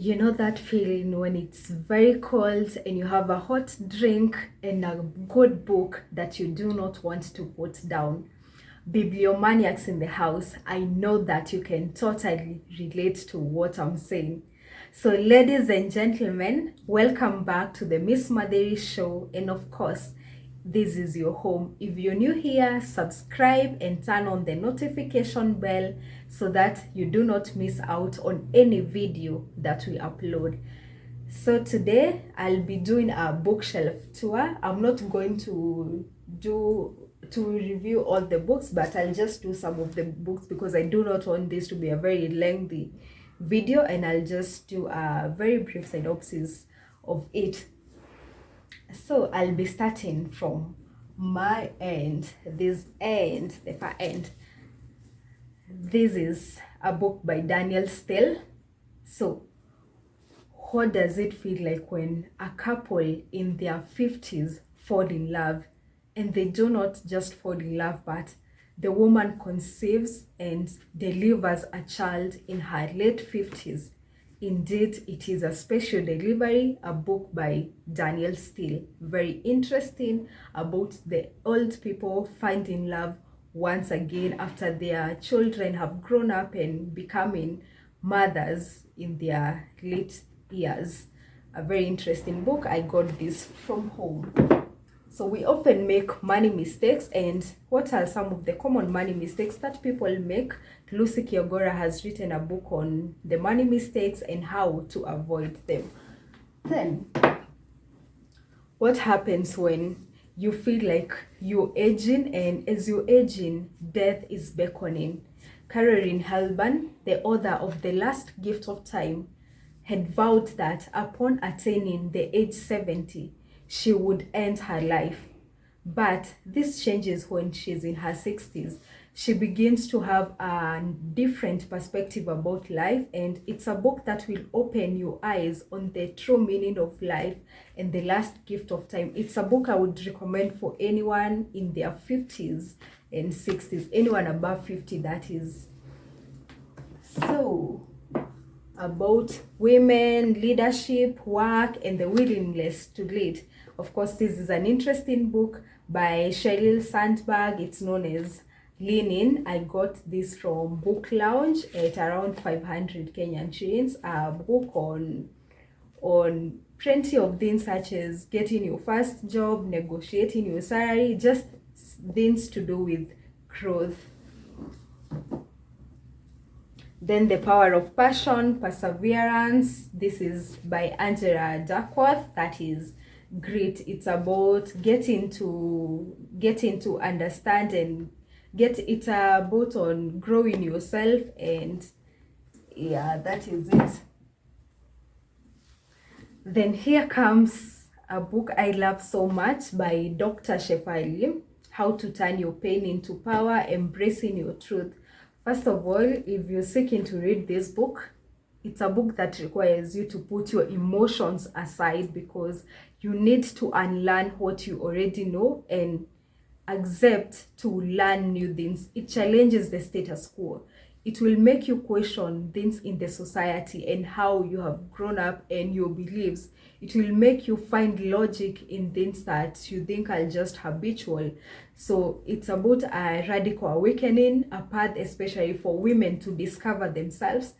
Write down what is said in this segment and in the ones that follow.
You know that feeling when it's very cold and you have a hot drink and a good book that you do not want to put down. Bibliomaniacs in the house, I know that you can totally relate to what I'm saying. So ladies and gentlemen, welcome back to the Ms.Matheri show, and of course, this is your home. If you're new here, subscribe and turn on the notification bell so that you do not miss out on any video that we upload. So today I'll be doing a bookshelf tour. I'm not going to review all the books, but I'll just do some of the books because I do not want this to be a very lengthy video, and I'll just do a very brief synopsis of it. So I'll be starting from my end, this end, the far end. This is a book by Daniel Steele. So what does it feel like when a couple in their 50s fall in love, and they do not just fall in love, but the woman conceives and delivers a child in her late 50s? Indeed, it is a special delivery, a book by Daniel Steele. Very interesting, about the old people finding love once again after their children have grown up and becoming mothers in their late years. A very interesting book. I got this from home. So we often make money mistakes, and what are some of the common money mistakes that people make? Lucy Kiogora has written a book on the money mistakes and how to avoid them. Then, what happens when you feel like you're aging, and as you're aging, death is beckoning? Caroline Helban, the author of The Last Gift of Time, had vowed that upon attaining the age 70, she would end her life. But this changes when she's in her 60s. She begins to have a different perspective about life, and it's a book that will open your eyes on the true meaning of life and the last gift of time. It's a book I would recommend for anyone in their 50s and 60s, anyone above 50, that is. So, about women, leadership, work, and the willingness to lead. Of course, this is an interesting book by Sheryl Sandberg. It's known as Lean In. I got this from Book Lounge at around 500 Kenyan shillings. A book on plenty of things such as getting your first job, negotiating your salary, just things to do with growth. Then The Power of Passion, Perseverance. This is by Angela Duckworth. That is great. It's about getting to understand and it's about on growing yourself, and yeah, that is it. Then here comes a book I love so much by Dr. Shefali, How to Turn Your Pain into Power, Embracing Your Truth. First of all, if you're seeking to read this book, it's a book that requires you to put your emotions aside, because you need to unlearn what you already know and accept to learn new things. It challenges the status quo. It will make you question things in the society and how you have grown up and your beliefs. It will make you find logic in things that you think are just habitual. So it's about a radical awakening, a path especially for women to discover themselves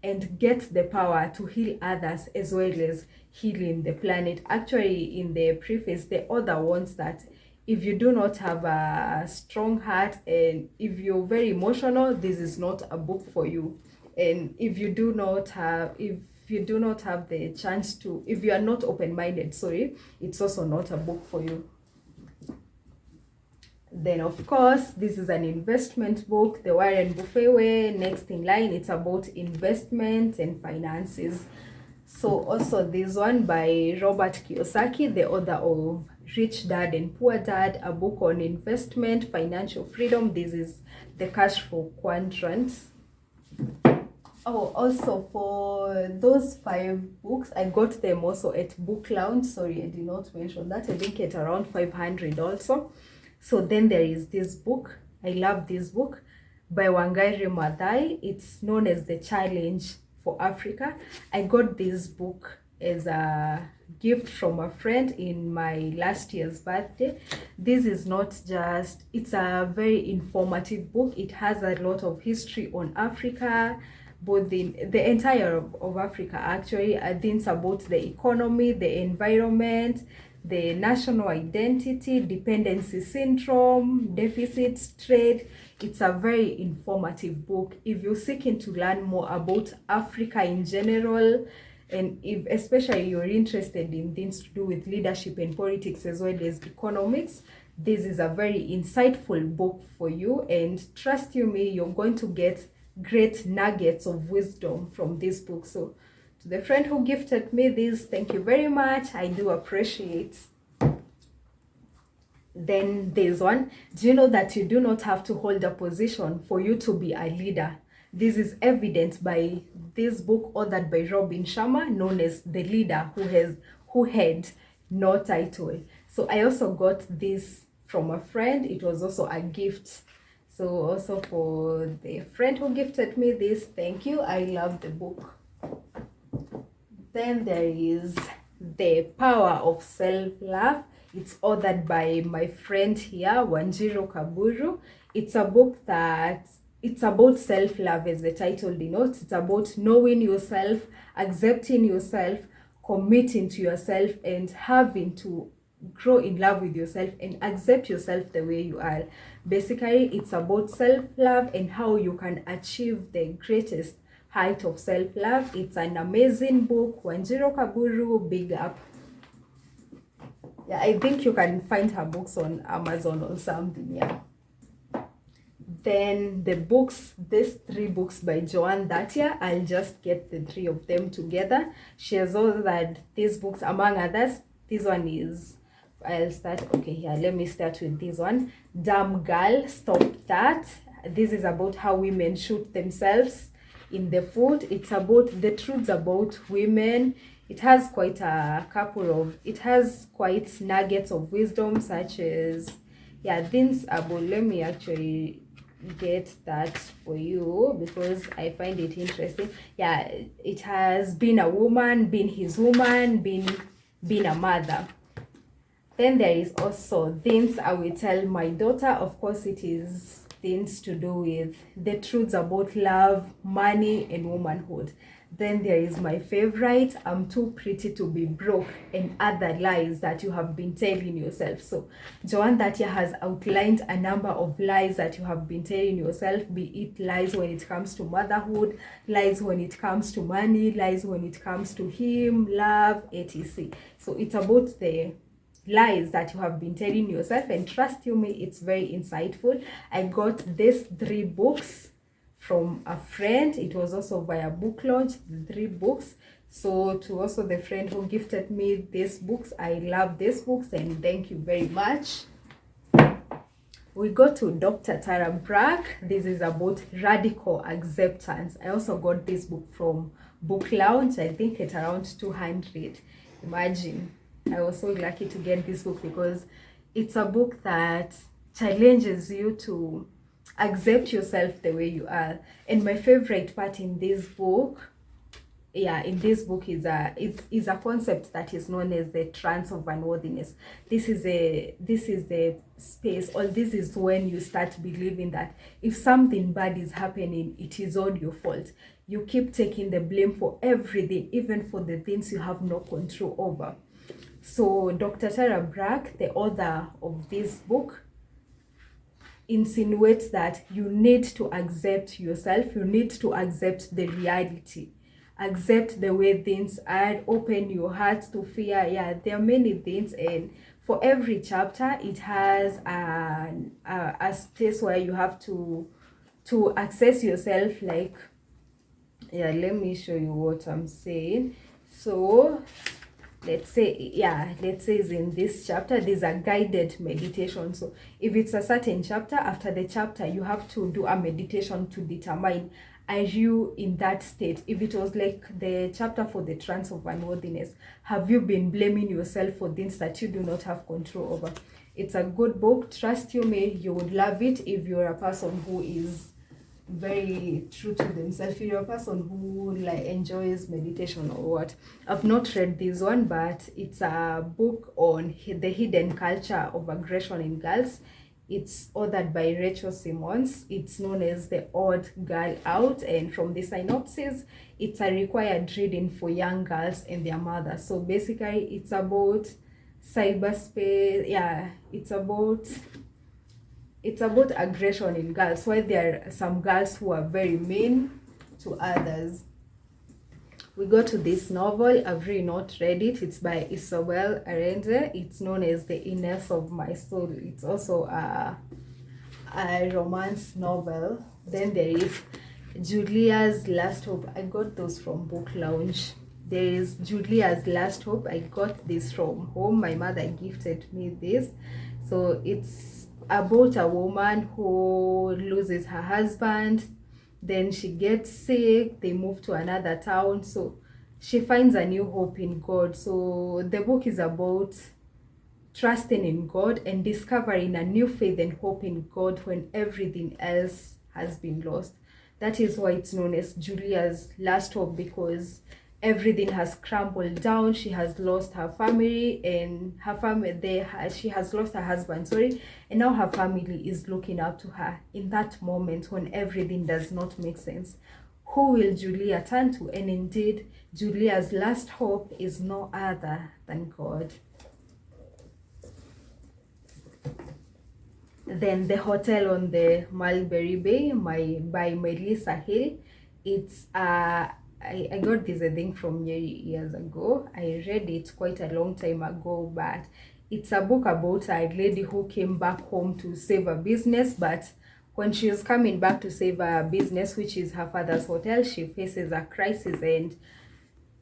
and get the power to heal others as well as healing the planet. Actually, in the preface, the author wants that if you do not have a strong heart and if you're very emotional, this is not a book for you. And if you do not have the chance to, if you are not open-minded, it's also not a book for you. Then, of course, this is an investment book, The Warren Buffett Way, Next in Line. It's about investment and finances. So also this one by Robert Kiyosaki, the author of Rich Dad and Poor Dad, a book on investment, financial freedom. This is the cash flow quadrant. Oh, also for those 5 books, I got them also at Book Lounge. Sorry, I did not mention that. I think at around 500 also. So then there is this book. I love this book by Ms.Matheri. It's known as The Challenge for Africa. I got this book as a gift from a friend in my last year's birthday. This is not just, it's a very informative book. It has a lot of history on Africa, both the entire of Africa actually, things about the economy, the environment, the national identity, dependency syndrome, deficit trade. It's a very informative book. If you're seeking to learn more about Africa in general, and if especially you're interested in things to do with leadership and politics as well as economics, this is a very insightful book for you. And trust you me, you're going to get great nuggets of wisdom from this book. So to the friend who gifted me this, thank you very much. I do appreciate. Then there's one. Do you know that you do not have to hold a position for you to be a leader? This is evidenced by this book authored by Robin Sharma, known as The Leader Who Had No Title. So I also got this from a friend. It was also a gift. So also for the friend who gifted me this, thank you. I love the book. Then there is The Power of Self-Love. It's authored by my friend here, Wanjiru Kaburu. It's a book that, it's about self-love, as the title denotes. It's about knowing yourself, accepting yourself, committing to yourself, and having to grow in love with yourself and accept yourself the way you are. Basically, it's about self-love and how you can achieve the greatest height of self-love. It's an amazing book. Wanjiru Kaburu, big up. Yeah, I think you can find her books on Amazon or something. Yeah. Then the books, these 3 books by Joanne Datia, I'll just get the 3 of them together. She has authored these books, among others. This one is, I'll start, okay, here, let me start with this one. Damn Girl, Stop That. This is about how women shoot themselves in the foot. It's about the truths about women. It has quite a couple of, it has quite nuggets of wisdom, such as, yeah, things about, let me actually get that for you because I find it interesting. Yeah, it has been a woman, been his woman, been a mother. Then there is also things I will tell my daughter. Of course, it is things to do with the truths about love, money, and womanhood. Then there is my favorite, I'm too pretty to be broke, and other lies that you have been telling yourself. So Joanne Datia has outlined a number of lies that you have been telling yourself, be it lies when it comes to motherhood, lies when it comes to money, lies when it comes to him, love, etc. So it's about the lies that you have been telling yourself, and trust you me, it's very insightful. I got these 3 books from a friend. It was also via book launch, 3 books. So to also the friend who gifted me these books, I love these books and thank you very much. We go to Dr. Tara Brach. This is about radical acceptance. I also got this book from book launch, I think at around 200. Imagine, I was so lucky to get this book because it's a book that challenges you to accept yourself the way you are. And my favorite part in this book, is a concept that is known as the trance of unworthiness. This is a space, or this is when you start believing that if something bad is happening, it is all your fault. You keep taking the blame for everything, even for the things you have no control over. So Dr. Tara Brach, the author of this book, insinuates that you need to accept yourself, you need to accept the reality, accept the way things are, open your heart to fear. Yeah, there are many things, and for every chapter it has a space where you have to access yourself. Like, yeah, let me show you what I'm saying. So let's say is in this chapter there's a guided meditation. So if it's a certain chapter, after the chapter you have to do a meditation to determine, are you in that state? If it was like the chapter for the trance of unworthiness, have you been blaming yourself for things that you do not have control over? It's a good book. Trust you me, you would love it if you're a person who is very true to themselves. If you're a person who like enjoys meditation or what, I've not read this one, but it's a book on the hidden culture of aggression in girls. It's authored by Rachel Simmons. It's known as The Odd Girl Out, and from the synopsis, it's a required reading for young girls and their mothers. So basically, it's about cyberspace. Yeah, it's about aggression in girls, why there are some girls who are very mean to others. We go to this novel. I've really not read it. It's by Isabel Allende. It's known as The Inness of My Soul. It's also a romance novel. Then there is Julia's Last Hope. I got those from Book Lounge. There is Julia's Last Hope. I got this from home. My mother gifted me this. So it's about a woman who loses her husband, then she gets sick, they move to another town, so she finds a new hope in God. So the book is about trusting in God and discovering a new faith and hope in God when everything else has been lost. That is why it's known as Julia's Last Hope, because everything has crumbled down. She has lost her family, and she has lost her husband, sorry, and now her family is looking up to her in that moment when everything does not make sense. Who will Julia turn to? And indeed, Julia's last hope is no other than God. Then The Hotel on the Mulberry Bay by Melissa Hill. It's I got this, I think, from years ago. I read it quite a long time ago, but it's a book about a lady who came back home to save a business, but when she was coming back to save a business, which is her father's hotel, she faces a crisis, and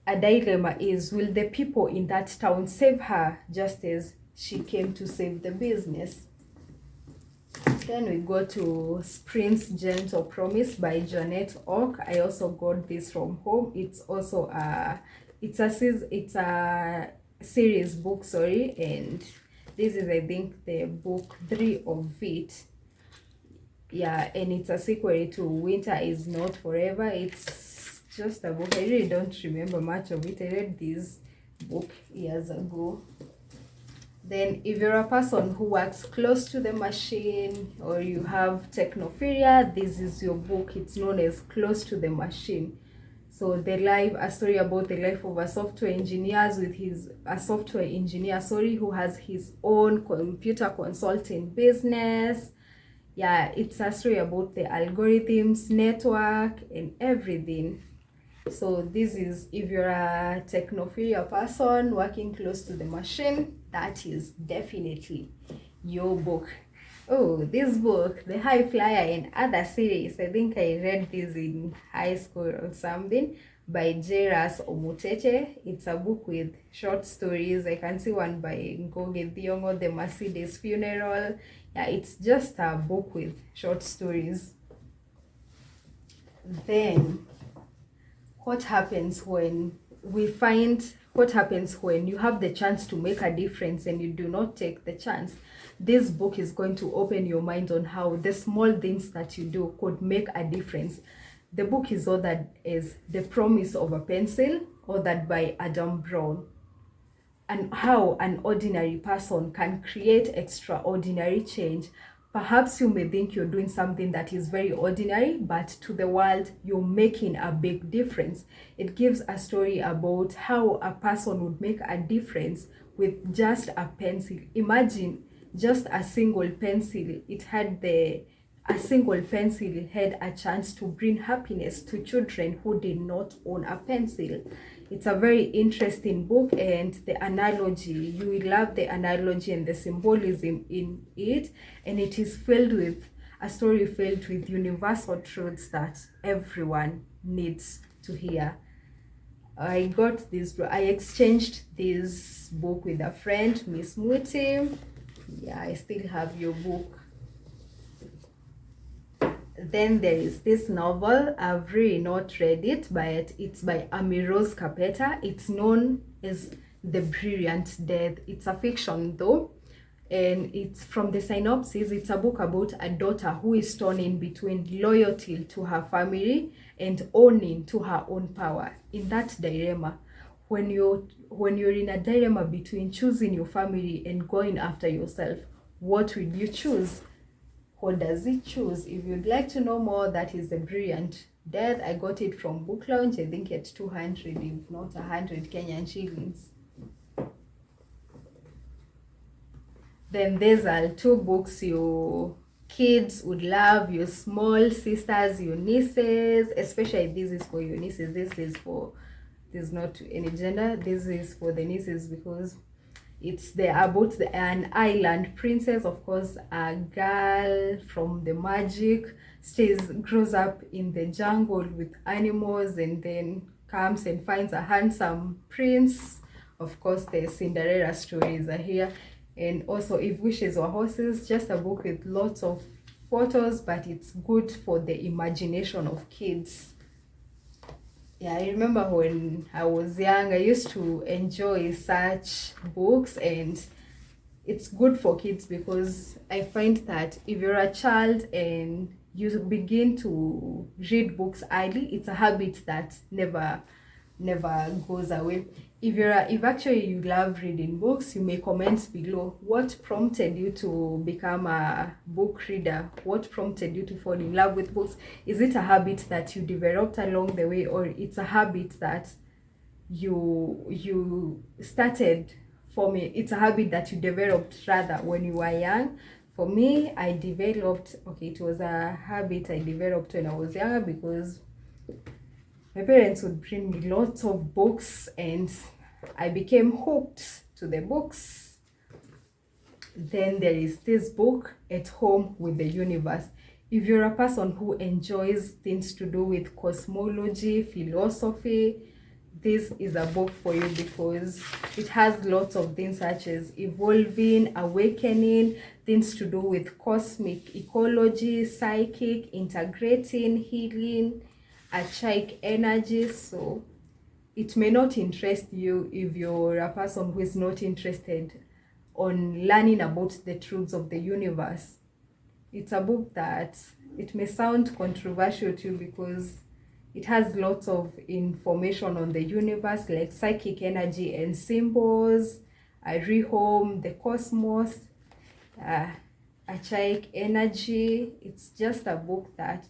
a dilemma is, will the people in that town save her just as she came to save the business? Then we go to Spring's Gentle Promise by Janet Oak. I also got this from home. It's also a series book, sorry, and this is, I think, the book 3 of it. Yeah, and it's a sequel to Winter Is Not Forever. It's just a book. I really don't remember much of it. I read this book years ago. Then if you're a person who works close to the machine or you have technophilia, this is your book. It's known as Close to the Machine. So a story about the life of a software engineer who has his own computer consulting business. Yeah, it's a story about the algorithms, network, and everything. So this is, if you're a technophilia person working close to the machine, that is definitely your book. Oh, this book, The High Flyer and Other Series, I think I read this in high school or something, by Jairus Omutete. It's a book with short stories. I can see one by Ngoge Thiongo, The Mercedes Funeral. Yeah, it's just a book with short stories. Then what happens when you have the chance to make a difference and you do not take the chance? This book is going to open your mind on how the small things that you do could make a difference. The book is authored as The Promise of a Pencil, authored by Adam Brown, and how an ordinary person can create extraordinary change. Perhaps you may think you're doing something that is very ordinary, but to the world, you're making a big difference. It gives a story about how a person would make a difference with just a pencil. Imagine just a single pencil. A single pencil had a chance to bring happiness to children who did not own a pencil. It's a very interesting book, and the analogy, you will love the analogy and the symbolism in it, and it is a story filled with universal truths that everyone needs to hear. I exchanged this book with a friend, Ms.Matheri. Yeah, I still have your book. Then there is this novel. I've really not read it, but it's by Rose Capeta. It's known as The Brilliant Death. It's a fiction though. And it's from the synopsis, it's a book about a daughter who is torn in between loyalty to her family and owning to her own power. In that dilemma, when you're in a dilemma between choosing your family and going after yourself, what will you choose? What does it choose? If you'd like to know more, that is The Brilliant Death. I got it from Book Lounge, I think at 200, if not 100 Kenyan shillings. Then these are two books your kids would love, your small sisters, your nieces, especially this is for your nieces. This is not any gender. This is for the nieces because it's about an island princess, of course, a girl from the magic, grows up in the jungle with animals, and then comes and finds a handsome prince. Of course, the Cinderella stories are here. And also If Wishes Were Horses, just a book with lots of photos, but it's good for the imagination of kids. Yeah, I remember when I was young, I used to enjoy such books, and it's good for kids because I find that if you're a child and you begin to read books early, it's a habit that never goes away. If actually you love reading books, you may comment below what prompted you to become a book reader. What prompted you to fall in love with books? Is it a habit that you developed along the way, or it's a habit that you started forming? It's a habit that you developed rather when you were young. For me, it was a habit I developed when I was younger because my parents would bring me lots of books and I became hooked to the books. Then there is this book, At Home with the Universe. If you're a person who enjoys things to do with cosmology, philosophy, this is a book for you because it has lots of things such as evolving, awakening, things to do with cosmic ecology, psychic, integrating, healing, archaic energy. So it may not interest you if you're a person who is not interested on learning about the truths of the universe. It's a book that it may sound controversial to you because it has lots of information on the universe, like psychic energy and symbols, rehome, the cosmos, archaic energy. It's just a book that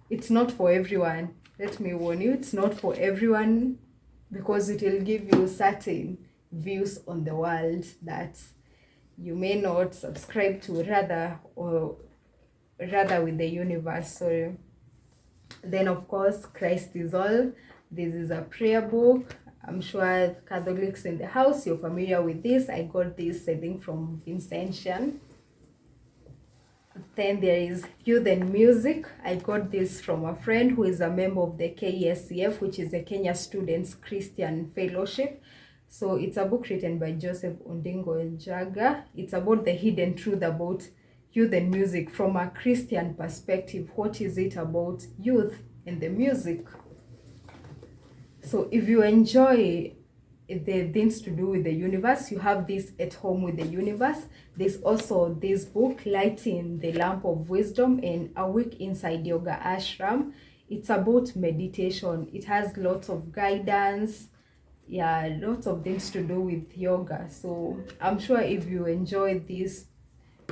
it's not for everyone. Let me warn you, it's not for everyone because it will give you certain views on the world that you may not subscribe to, rather with the universe. So then of course, Christ is All. This is a prayer book. I'm sure Catholics in the house, you're familiar with this. I got this, I think, from Vincentian. Then there is Youth and Music. I got this from a friend who is a member of the KESCF, which is the Kenya Students Christian Fellowship. So it's a book written by Joseph Ondingo Njaga. It's about the hidden truth about youth and music from a Christian perspective. What is it about youth and the music? So if you enjoy the things to do with the universe, you have this At Home with the Universe. There's also this book, Lighting the Lamp of Wisdom and A Week Inside Yoga Ashram. It's about meditation. It has lots of guidance, lots of things to do with yoga. So I'm sure if you enjoy this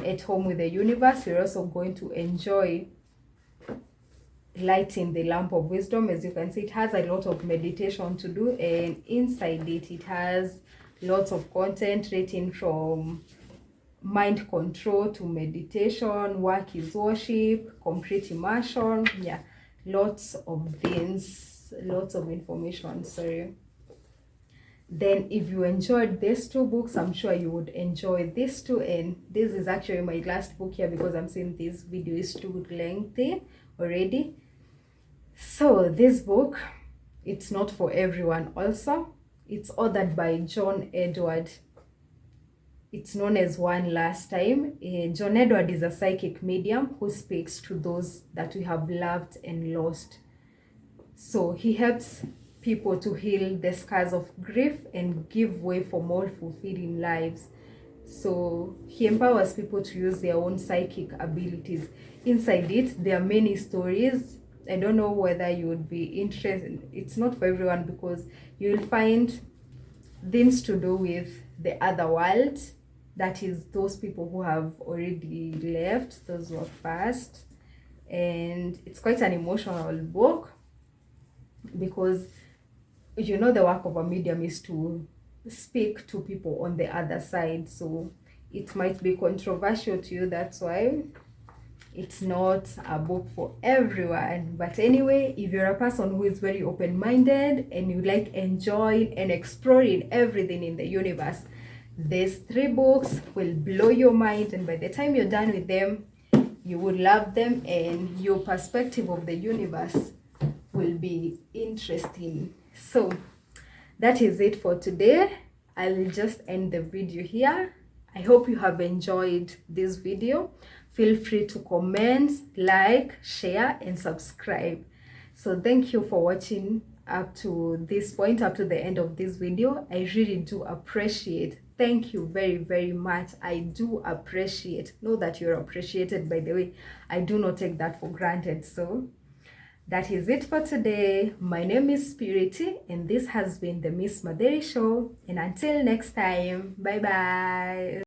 At Home with the Universe, you're also going to enjoy Lighting the Lamp of Wisdom. As you can see, it has a lot of meditation to do, and inside it has lots of content rating from mind control to meditation, work is worship, complete immersion. Lots of things, lots of information. Sorry. Then if you enjoyed these two books, I'm sure you would enjoy this too. And this is actually my last book here because I'm saying this video is too lengthy already. So this book, it's not for everyone also. It's authored by John Edward. It's known as One Last Time. John Edward is a psychic medium who speaks to those that we have loved and lost. So he helps people to heal the scars of grief and give way for more fulfilling lives. So he empowers people to use their own psychic abilities. Inside it, there are many stories. I don't know whether you would be interested. It's not for everyone because you'll find things to do with the other world. That is those people who have already left, those who have passed. And it's quite an emotional book because you know the work of a medium is to speak to people on the other side, so it might be controversial to you. That's why it's not a book for everyone. But anyway, if you're a person who is very open-minded and you like enjoying and exploring everything in the universe, these 3 books will blow your mind, and by the time you're done with them, you will love them and your perspective of the universe will be interesting. So that is it for today. I'll just end the video here. I hope you have enjoyed this video. Feel free to comment, like, share, and subscribe. So thank you for watching up to this point, up to the end of this video. I really do appreciate. Thank you very, very much. I do appreciate. Know that you're appreciated, by the way. I do not take that for granted. So that is it for today. My name is Purity, and this has been the Ms.Matheri Show. And until next time, bye bye.